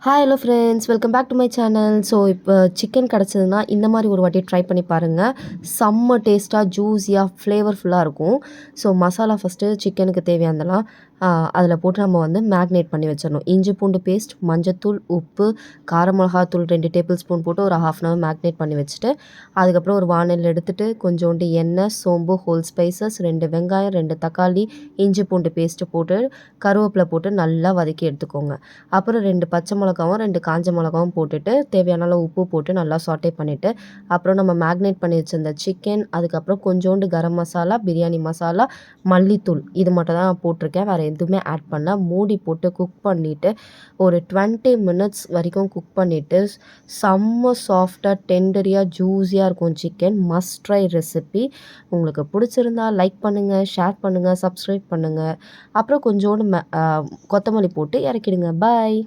Hi hello friends, welcome back to my channel. So இப்போ chicken கிடச்சதுன்னா இந்த மாதிரி ஒரு வாட்டி ட்ரை பண்ணி பாருங்கள். செம்ம டேஸ்ட்டாக ஜூஸியாக ஃப்ளேவர்ஃபுல்லாக இருக்கும். ஸோ மசாலா ஃபஸ்ட்டு சிக்கனுக்கு தேவையானதெல்லாம் அதில் போட்டு நம்ம வந்து மேக்னேட் பண்ணி வச்சிடணும். இஞ்சி பூண்டு பேஸ்ட், மஞ்சத்தூள், உப்பு, கார மிளகாத்தூள் 2 டேபிள் ஸ்பூன் போட்டு ஒரு ½ அன் ஹவர் மேக்னேட் பண்ணி வச்சுட்டு, அதுக்கப்புறம் ஒரு வானல் எடுத்துகிட்டு கொஞ்சோண்டு எண்ணெய், சோம்பு, ஹோல் ஸ்பைசஸ், 2 வெங்காயம், 2 தக்காளி, இஞ்சி பூண்டு பேஸ்ட்டு போட்டு கருவேப்பிலை போட்டு நல்லா வதக்கி எடுத்துக்கோங்க. அப்புறம் 2 பச்சை மிளகாவும் 2 காஞ்ச மிளகாவும் போட்டுட்டு தேவையான அளவு உப்பு போட்டு நல்லா சாட்டே பண்ணிவிட்டு, அப்புறம் நம்ம மேக்னேட் பண்ணி வச்சிருந்த சிக்கன், அதுக்கப்புறம் கொஞ்சோண்டு கரம் மசாலா, பிரியாணி மசாலா, மல்லித்தூள் இது மட்டும் தான் போட்டிருக்கேன். வேறு எதுவுமே ஆட் பண்ணல. மூடி போட்டு குக் பண்ணிவிட்டு ஒரு 20 மினிட்ஸ் வரைக்கும் குக் பண்ணிவிட்டு செம்ம சாஃப்டாக டெண்டரியாக ஜூஸியாக இருக்கும் சிக்கன். Must try recipe. உங்களுக்கு பிடிச்சிருந்தா லைக் பண்ணுங்கள், ஷேர் பண்ணுங்கள், சப்ஸ்கிரைப் பண்ணுங்கள். அப்புறம் கொஞ்சோண்டு கொத்தமல்லி போட்டு இறக்கிடுங்க. பாய்.